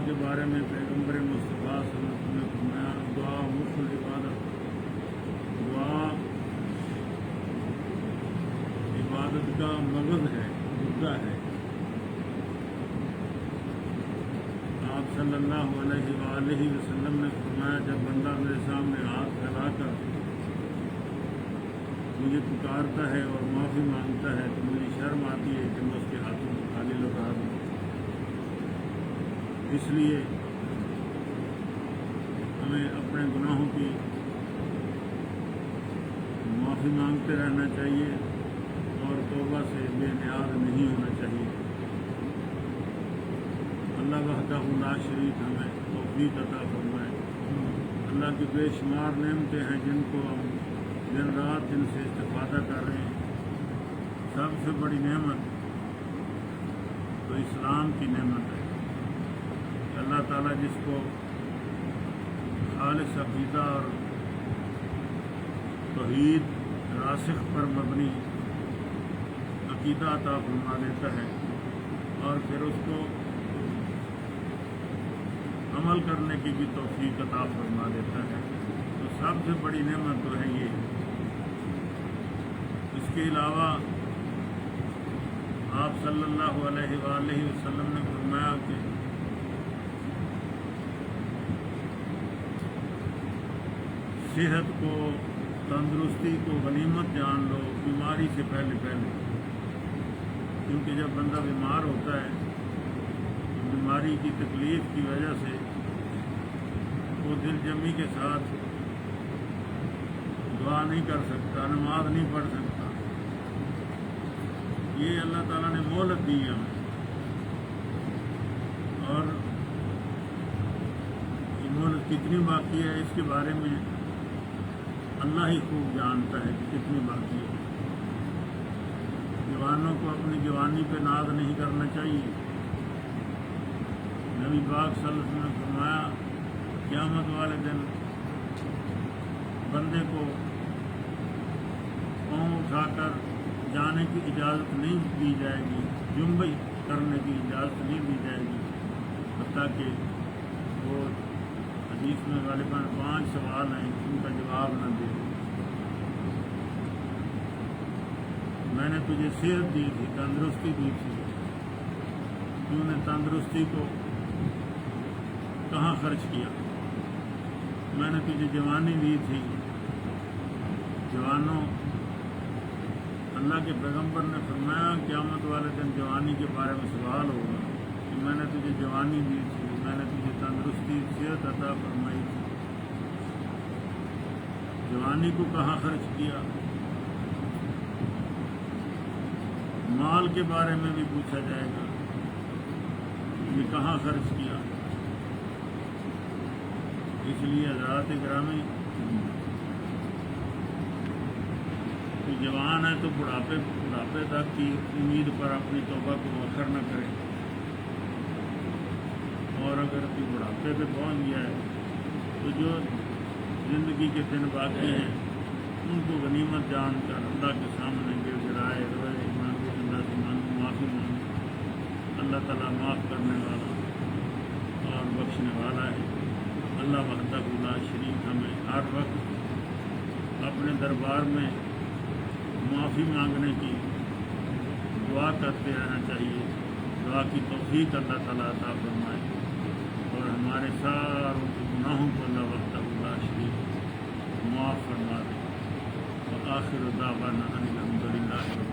کے بارے میں پیغمبر مصطفیٰ صلی اللہ علیہ وسلم نے فرمایا دعا مخ العبادت، دعا عبادت کا مغز ہے، مدعا ہے۔ آپ صلی اللہ علیہ وآلہ وسلم نے فرمایا جب بندہ میرے سامنے ہاتھ پھیلا کر مجھے پکارتا ہے اور معافی مانگتا ہے تو مجھے شرم آتی ہے کہ میں اس کے ہاتھوں کو خالی لوٹا دوں۔ اس لیے ہمیں اپنے گناہوں کی معافی مانگتے رہنا چاہیے اور توبہ سے بے نیاز نہیں ہونا چاہیے۔ اللہ وحدہ لا شریک ہمیں توفیق عطا فرمائے۔ اللہ کی بے شمار نعمتیں ہیں جن کو ہم دن رات جن سے استفادہ کر رہے ہیں۔ سب سے بڑی نعمت تو اسلام کی نعمت ہے۔ اللہ تعالیٰ جس کو خالص عقیدہ اور توحید راسخ پر مبنی عقیدہ عطا فرما دیتا ہے اور پھر اس کو عمل کرنے کی بھی توفیق عطا فرما دیتا ہے، تو سب سے بڑی نعمت تو ہے یہ۔ اس کے علاوہ آپ صلی اللہ علیہ وآلہ وسلم نے فرمایا کہ صحت کو، تندرستی کو غنیمت جان لو بیماری سے پہلے، کیونکہ جب بندہ بیمار ہوتا ہے تو بیماری کی تکلیف کی وجہ سے وہ دل جمی کے ساتھ دعا نہیں کر سکتا، نماز نہیں پڑھ سکتا۔ یہ اللہ تعالیٰ نے مہلت دی ہے ہمیں، اور یہ مہلت کتنی باقی ہے اس کے بارے میں اللہ ہی خوب جانتا ہے کہ کتنی باقی ہے۔ جوانوں کو اپنی جوانی پہ ناز نہیں کرنا چاہیے۔ نبی پاک صلی اللہ علیہ وسلم نے فرمایا قیامت والے دن بندے کو پاؤں اٹھا کر جانے کی اجازت نہیں دی جائے گی، جنبش کرنے کی اجازت نہیں دی جائے گی، حتیٰ کہ وہ حدیث میں غالباً 5 سوال ہیں ان کا جواب نہ دے۔ میں نے تجھے صحت دی تھی، تندرستی دی تھی، تم نے تندرستی کو کہاں خرچ کیا؟ میں نے تجھے جوانی دی تھی، جوانوں اللہ کے پیغمبر نے فرمایا قیامت والے دن جوانی کے بارے میں سوال ہوگا کہ میں نے تجھے جوانی دی تھی، میں نے تجھے تندرستی صحت عطا فرمائی تھی، جوانی کو کہاں خرچ کیا؟ مال کے بارے میں بھی پوچھا جائے گا، یہ کہاں خرچ کیا؟ اس لیے حضرات گرامی کہ جوان ہے تو بڑھاپے تک کی امید پر اپنی توبہ کو مؤخر نہ کرے، اور اگر کوئی بڑھاپے پہ پہنچ گیا ہے تو جو زندگی کے دن باقی ہیں ان کو غنیمت جان کر اللہ کے سامنے گر گرائے، روئے، مانگے، اللہ سے معافی مانگے۔ اللہ تعالیٰ معاف کرنے والا اور بخشنے والا ہے۔ اللہ وحدہ لا شریک ہمیں ہر وقت اپنے دربار میں معافی مانگنے کی دعا کرتے رہنا چاہیے۔ دعا کی توفیق اللہ تعالیٰ عطا فرمائے اور ہمارے ساروں کے گناہوں کو اللہ وحدہ لا شریک معاف فرما دے۔ وآخر دعوانا ان الحمد للہ۔